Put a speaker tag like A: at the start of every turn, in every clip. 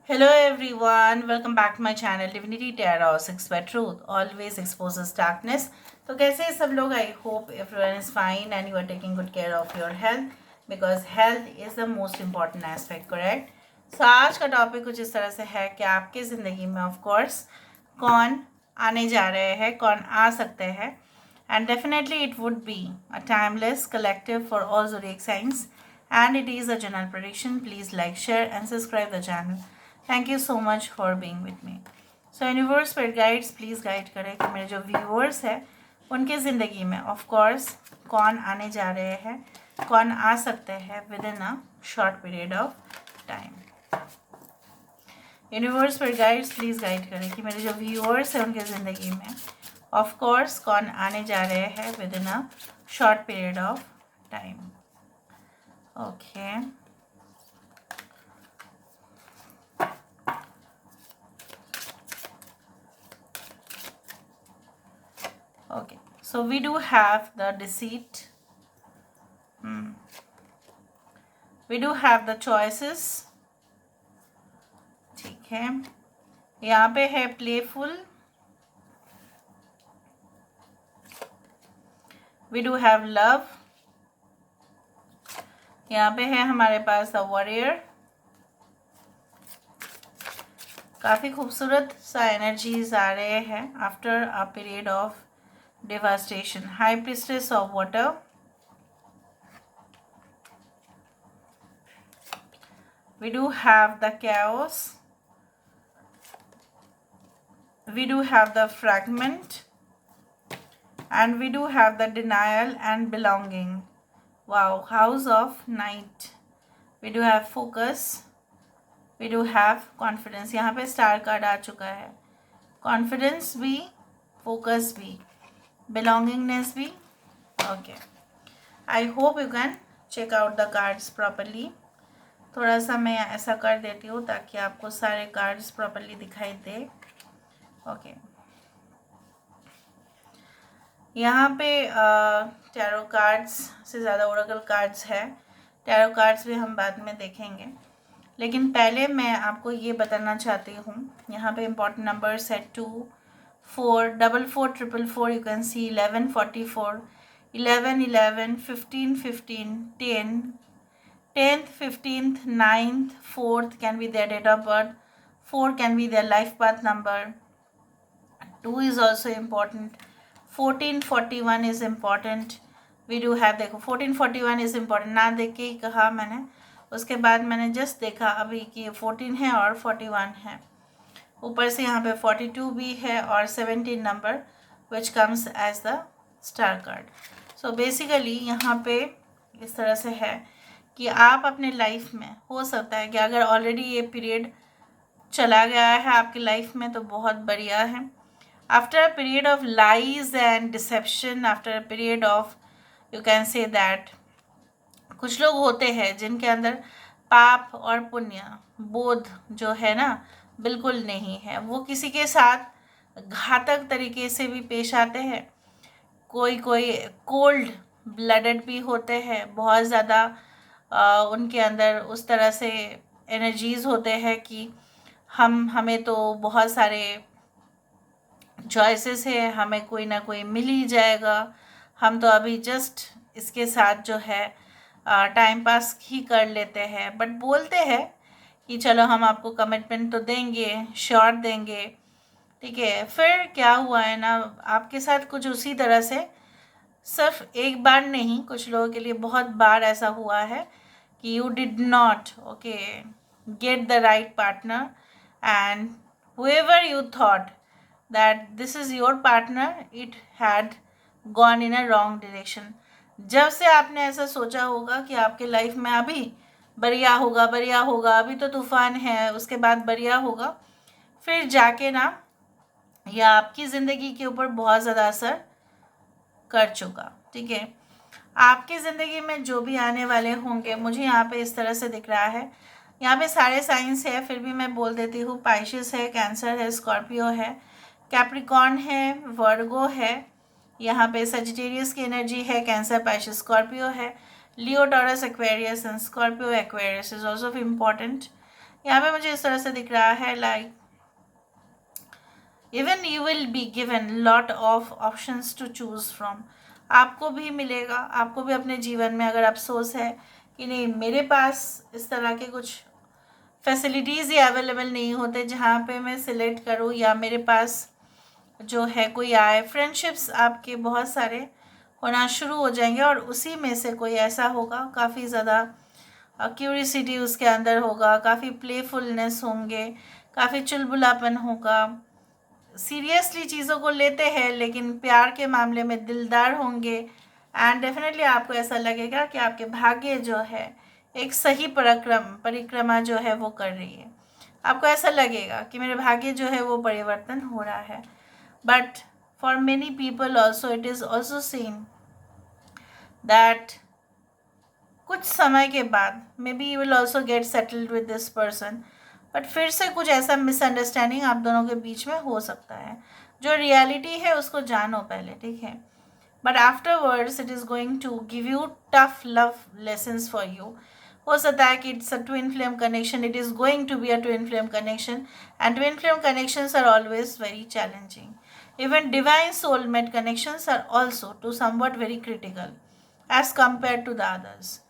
A: Hello everyone, welcome back to my channel Divinity Tarot 6 by Truth always exposes darkness. तो कैसे हैं सब लोग? I hope everyone is fine and you are taking good care of your health because health is the most important aspect, correct? So आज का topic कुछ इस तरह से है कि आपकी ज़िंदगी में ऑफ कोर्स कौन आने जा रहे हैं, कौन आ सकते हैं, and definitely it would be a timeless collective for all zodiac signs and it is a general prediction. Please like, share and subscribe the channel. Thank you so much for being with me. So universe पर guides please guide करें कि मेरे जो viewers हैं उनके ज़िंदगी में of course कौन आने जा रहे हैं, कौन आ सकते हैं with in a short period of time. Universe पर गाइड्स प्लीज़ गाइड करें कि मेरे जो व्यूअर्स हैं उनके ज़िंदगी में ऑफ कोर्स कौन आने जा रहे हैं with in a short period of time. Okay, okay, so we do have the deceit, we do have the choices. ठीक है, यहाँ पे है playful, we do have love, यहाँ पे है हमारे पास the warrior. काफ़ी खूबसूरत सा एनर्जीज आ रहे हैं after a period of devastation. High priestess of water, we do have the chaos, we do have the fragment and we do have the denial and belonging. Wow, house of night, we do have focus, we do have confidence. यहाँ पे star card आ चुका है. Confidence भी, focus भी, belongingness भी. Okay, I hope you can check out the cards properly. थोड़ा सा मैं ऐसा कर देती हूँ ताकि आपको सारे कार्ड्स प्रॉपरली दिखाई दे. ओके, यहाँ पे टैरो कार्ड्स से ज़्यादा ओरेकल कार्ड्स है. टैरो कार्ड्स भी हम बाद में देखेंगे, लेकिन पहले मैं आपको ये बताना चाहती हूँ. यहाँ पे इम्पॉर्टेंट नंबर्स है 2, 4, 4, 4, 4, 4. You can see 11, 44, 11, 11, 15, 15, 10, 10th, 15th, 9th, 4th can be their date of birth. 4 can be their life path number. 2 is also important. 14, 41 is important. We do have, देखो 14, 41 is important. ना देख के ही कहा मैंने, उसके बाद मैंने जस्ट देखा अभी कि 14 है और 41 है. ऊपर से यहाँ पे 42 भी है और 17 number which comes as the star card. So basically यहाँ पे इस तरह से है कि आप अपने लाइफ में, हो सकता है कि अगर ऑलरेडी ये पीरियड चला गया है आपकी लाइफ में तो बहुत बढ़िया है. After a period of lies and deception, after a period of, you can say that, कुछ लोग होते हैं जिनके अंदर पाप और पुण्य बोध जो है ना बिल्कुल नहीं है. वो किसी के साथ घातक तरीके से भी पेश आते हैं. कोई कोई कोल्ड ब्लडेड भी होते हैं. बहुत ज़्यादा उनके अंदर उस तरह से एनर्जीज होते हैं कि हमें तो बहुत सारे चॉइसेस है, हमें कोई ना कोई मिल ही जाएगा, हम तो अभी जस्ट इसके साथ जो है टाइम पास ही कर लेते हैं. बट बोलते हैं कि चलो हम आपको कमिटमेंट तो देंगे, श्योर देंगे. ठीक है, फिर क्या हुआ है ना आपके साथ कुछ उसी तरह से, सिर्फ एक बार नहीं, कुछ लोगों के लिए बहुत बार ऐसा हुआ है कि you did not get the right partner and whoever you thought that this is your partner, it had gone in a wrong direction. जब से आपने ऐसा सोचा होगा कि आपके लाइफ में अभी बढ़िया होगा, बढ़िया होगा, अभी तो तूफान है, उसके बाद बढ़िया होगा, फिर जाके ना यह आपकी ज़िंदगी के ऊपर बहुत ज़्यादा असर कर चुका. ठीक है, आपकी ज़िंदगी में जो भी आने वाले होंगे, मुझे यहाँ पे इस तरह से दिख रहा है. यहाँ पे सारे साइंस है, फिर भी मैं बोल देती हूँ. पाइशिस है, कैंसर है, स्कॉर्पियो है, कैप्रिकॉर्न है, वर्गो है, यहाँ पे सजिटेरियस की एनर्जी है, कैंसर, पाइशिस, स्कॉर्पियो है, Leo, Taurus, Aquarius and Scorpio. Aquarius is also important. यहाँ पे मुझे इस तरह से दिख रहा है, like even you will be given lot of options to choose from. आपको भी मिलेगा, आपको भी अपने जीवन में अगर अफसोस है कि नहीं मेरे पास इस तरह के कुछ फैसिलिटीज़ ही अवेलेबल नहीं होते जहाँ पे मैं सिलेक्ट करूँ, या मेरे पास जो है कोई आए, फ्रेंडशिप्स आपके बहुत सारे होना शुरू हो जाएंगे और उसी में से कोई ऐसा होगा, काफ़ी ज़्यादा क्यूरियसिटी उसके अंदर होगा, काफ़ी प्लेफुलनेस होंगे, काफ़ी चुलबुलापन होगा, सीरियसली चीज़ों को लेते हैं लेकिन प्यार के मामले में दिलदार होंगे। एंड डेफिनेटली आपको ऐसा लगेगा कि आपके भाग्य जो है एक सही परिक्रमा जो है वो कर रही है। आपको ऐसा लगेगा कि मेरे भाग्य जो है वो परिवर्तन हो रहा है। But for many people also it is also seen that कुछ समय के बाद may be you will also get settled with this person, but फिर से कुछ ऐसा मिसअंडरस्टैंडिंग आप दोनों के बीच में हो सकता है। जो रियलिटी है उसको जानो पहले, ठीक है, but afterwards it is going to give you tough love lessons for you. हो सकता है कि it's a twin flame connection, it is going to be a twin flame connection, and twin flame connections are always very challenging. Even divine soulmate connections are also to something very critical as compare to the others,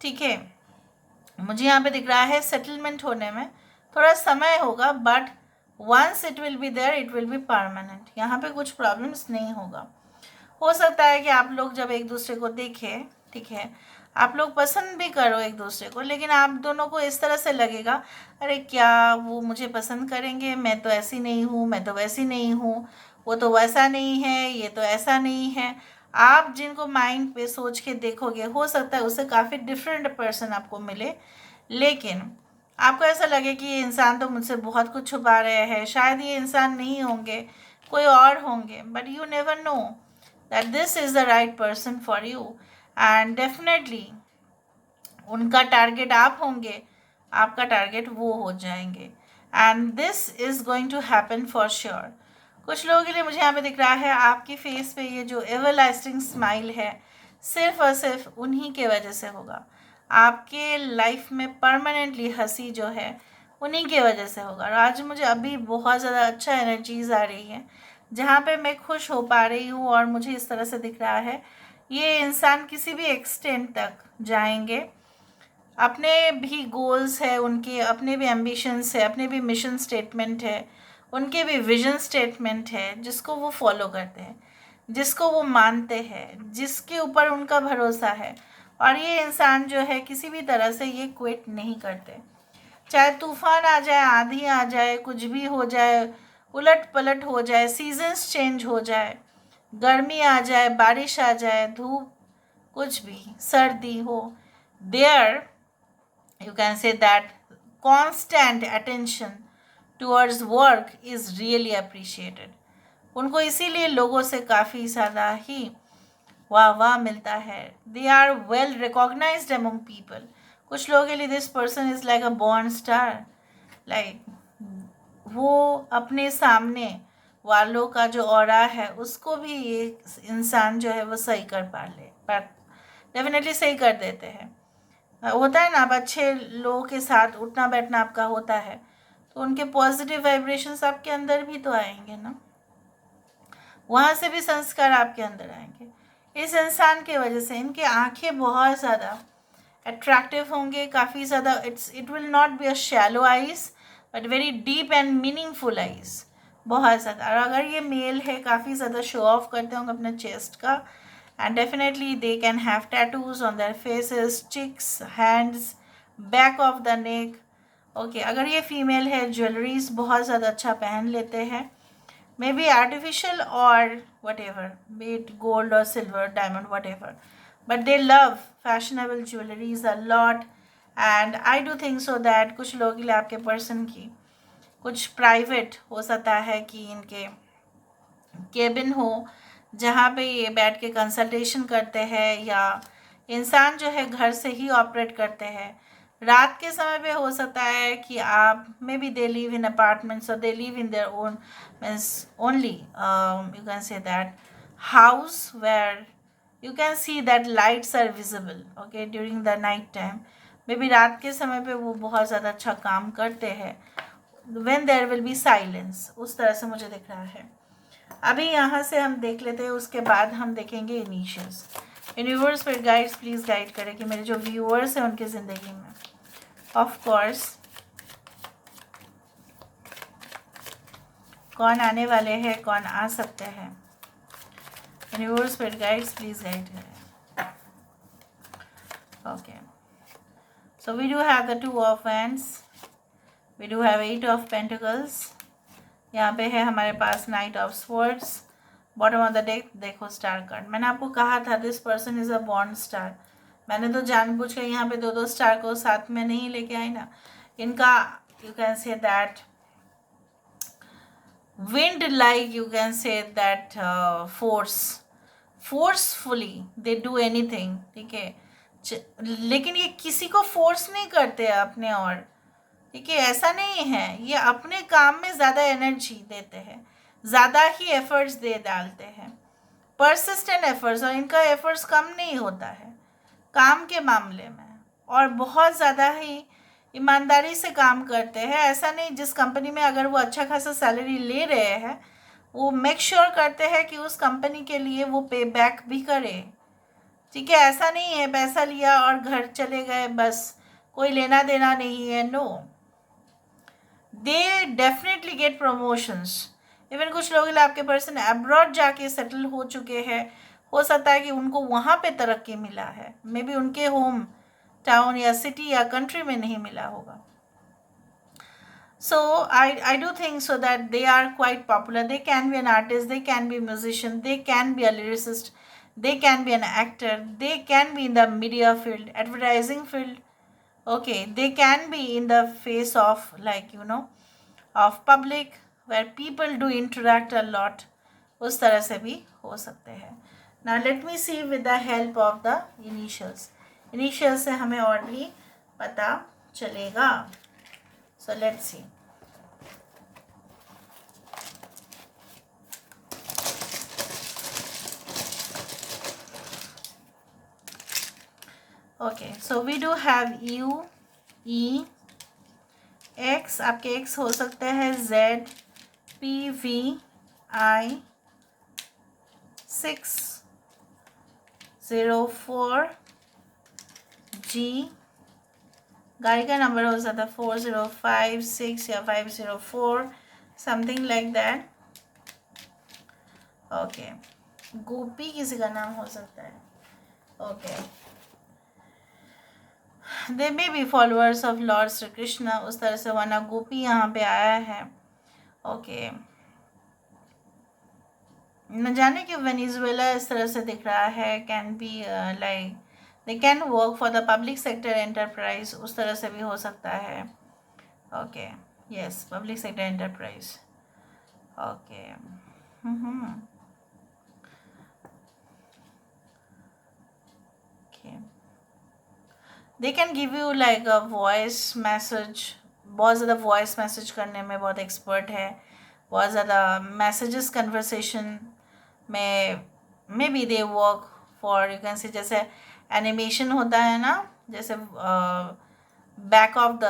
A: ठीक है। मुझे यहाँ पे दिख रहा है settlement होने में थोड़ा समय होगा, but once it will be there it will be permanent. यहाँ पे कुछ प्रॉब्लम्स नहीं होगा। हो सकता है कि आप लोग जब एक दूसरे को देखें, ठीक है, आप लोग पसंद भी करो एक दूसरे को, लेकिन आप दोनों को इस तरह से लगेगा, अरे क्या वो मुझे पसंद करेंगे, मैं तो ऐसी नहीं हूँ, मैं तो वैसी नहीं हूँ, वो तो वैसा नहीं है, ये तो ऐसा नहीं है। आप जिनको माइंड पे सोच के देखोगे हो सकता है उससे काफ़ी डिफरेंट पर्सन आपको मिले, लेकिन आपको ऐसा लगे कि ये इंसान तो मुझसे बहुत कुछ छुपा रहे हैं, शायद ये इंसान नहीं होंगे, कोई और होंगे, but you never know that this is the right person for you, and definitely उनका टारगेट आप होंगे, आपका टारगेट वो हो जाएंगे, and this is going to happen for sure. कुछ लोगों के लिए मुझे यहाँ पे दिख रहा है आपकी फेस पे ये जो एवरलास्टिंग स्माइल है सिर्फ और सिर्फ उन्हीं के वजह से होगा। आपके लाइफ में परमानेंटली हंसी जो है उन्हीं के वजह से होगा। और आज मुझे अभी बहुत ज़्यादा अच्छा एनर्जीज आ रही है जहाँ पे मैं खुश हो पा रही हूँ, और मुझे इस तरह से दिख रहा है ये इंसान किसी भी एक्सटेंट तक जाएंगे, अपने भी गोल्स है, उनके अपने भी एम्बिशंस है, अपने भी मिशन स्टेटमेंट है, उनके भी विजन स्टेटमेंट है जिसको वो फॉलो करते हैं, जिसको वो मानते हैं, जिसके ऊपर उनका भरोसा है। और ये इंसान जो है किसी भी तरह से ये क्विट नहीं करते, चाहे तूफान आ जाए, आंधी आ जाए, कुछ भी हो जाए, उलट पलट हो जाए, सीजन्स चेंज हो जाए, गर्मी आ जाए, बारिश आ जाए, धूप, कुछ भी, सर्दी हो, there you can say that constant attention towards work is really appreciated। उनको इसीलिए लोगों से काफ़ी ज़्यादा ही वाह वाह मिलता है। They are well recognised among people. कुछ लोगों के लिए this person is like a born star, like वो अपने सामने वालों का जो ऑरा है उसको भी ये इंसान जो है वो सही कर पा ले, पर डेफिनेटली सही कर देते हैं। होता है ना, आप अच्छे लोगों के साथ उठना बैठना आपका होता है तो उनके पॉजिटिव वाइब्रेशंस आपके अंदर भी तो आएंगे ना, वहाँ से भी संस्कार आपके अंदर आएंगे। इस इंसान की वजह से इनकी आंखें बहुत ज़्यादा अट्रैक्टिव होंगे, काफ़ी ज़्यादा, it will not be a shallow eyes but very deep and meaningful eyes, बहुत ज़्यादा। और अगर ये मेल है काफ़ी ज़्यादा शो ऑफ करते होंगे अपने चेस्ट का, and definitely they can have tattoos on their faces, cheeks, hands, back of the neck। Okay अगर ये फीमेल है ज्वेलरीज बहुत ज़्यादा अच्छा पहन लेते हैं, मे बी आर्टिफिशियल और whatever, be it gold और silver, diamond, whatever, but they love fashionable jewelleries a lot. And I do think so that कुछ लोगों के लिए आपके पर्सन की कुछ प्राइवेट हो सकता है कि इनके केबिन हो जहाँ पे ये बैठ के कंसल्टेशन करते हैं, या इंसान जो है घर से ही ऑपरेट करते हैं। रात के समय पे हो सकता है कि आप maybe they live in apartments और they live in their own means only you can say that house where you can see that lights are visible okay during the night time, may be रात के समय पे वो बहुत ज़्यादा अच्छा काम करते हैं, when there will be silence, उस तरह से मुझे दिख रहा है। अभी यहाँ से हम देख लेते हैं, उसके बाद हम देखेंगे इनिशियल्स। यूनिवर्स पर गाइड्स प्लीज़ गाइड करें कि मेरे जो व्यूअर्स हैं उनकी ज़िंदगी में ऑफ कोर्स कौन आने वाले हैं, कौन आ सकते हैं। यूनिवर्स पर गाइड्स प्लीज़ गाइड करें। Okay, so we do have the 2 of wands, we do have 8 of pentacles, यहाँ पे है हमारे पास knight of swords, bottom of the deck देखो स्टार कार्ड। मैंने आपको कहा था this person is a born star. मैंने तो जानबूझ के यहाँ पे 2 स्टार को साथ में नहीं लेके आई ना। इनका you can say that wind, like you can say that forcefully they do anything, ठीक है, लेकिन ये किसी को फोर्स नहीं करते अपने और, ठीक है, ऐसा नहीं है। ये अपने काम में ज़्यादा एनर्जी देते हैं, ज़्यादा ही एफर्ट्स दे डालते हैं, परसिस्टेंट एफर्ट्स, और इनका एफर्ट्स कम नहीं होता है काम के मामले में, और बहुत ज़्यादा ही ईमानदारी से काम करते हैं। ऐसा नहीं, जिस कंपनी में अगर वो अच्छा खासा सैलरी ले रहे हैं, वो मेक श्योर करते हैं कि उस कंपनी के लिए वो पे बैक भी करे, ठीक है। ऐसा नहीं है पैसा लिया और घर चले गए, बस कोई लेना देना नहीं है, no, they definitely get promotions. Even कुछ लोग आपके पर्सन अब्रॉड जाके सेटल हो चुके हैं, हो सकता है कि उनको वहाँ पे तरक्की मिला है, मे बी उनके होम टाउन या सिटी या कंट्री में नहीं मिला होगा। So I do think so that they are quite popular. They can be an artist, they can be a musician, they can be a lyricist, they can be an actor, they can be in the media field, advertising field. Okay, they can be in the face of, like, you know, of public, where people do interact a lot. उस तरह से भी हो सकते हैं। Now let me see with the help of the initials. Initial से हमें और भी पता चलेगा। So let's see. Okay, so we do have U, E, X, आपके एक्स हो सकते हैं Z, P, V, I, 604, G, गाड़ी का नंबर हो सकता है 4056 या 504, something like that. Okay, Gopi किसी का नाम हो सकता है। Okay, they may be followers of Lord Shri Krishna, उस तरह से वरना गोपी यहाँ पे आया है। ओके, न जाने कि वेनेजुएला इस तरह से दिख रहा है, can be like they can work for the public sector enterprise, उस तरह से भी हो सकता है। Okay, yes, public sector enterprise. Okay, they can give you like a voice message, बहुत ज़्यादा वॉइस मैसेज करने में बहुत एक्सपर्ट है, बहुत ज़्यादा मैसेजेस कन्वर्सेशन में, may be they work for, you can से जैसे एनिमेशन होता है ना, जैसे back of the,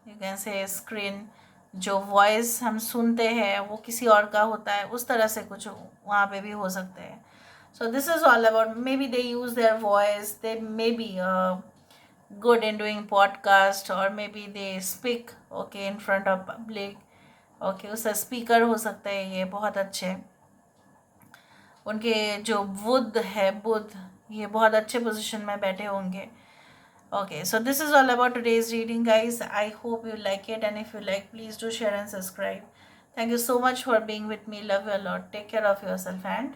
A: you can से स्क्रीन, जो वॉइस हम सुनते हैं वो किसी और का होता है, उस तरह से कुछ वहाँ पे भी हो सकते हैं। So this is all about, may be they use their voice, they may B good in doing podcast, or maybe they speak okay in front of public. okay, उसका स्पीकर हो सकता है ये, बहुत अच्छे उनके जो बुद्ध है, बुद्ध, ये बहुत अच्छे पोजीशन में बैठे होंगे। okay, so this is all about today's reading, guys. I hope you like it, and if you like, please do share and subscribe. Thank you so much for being with me. Love you a lot. Take care of yourself and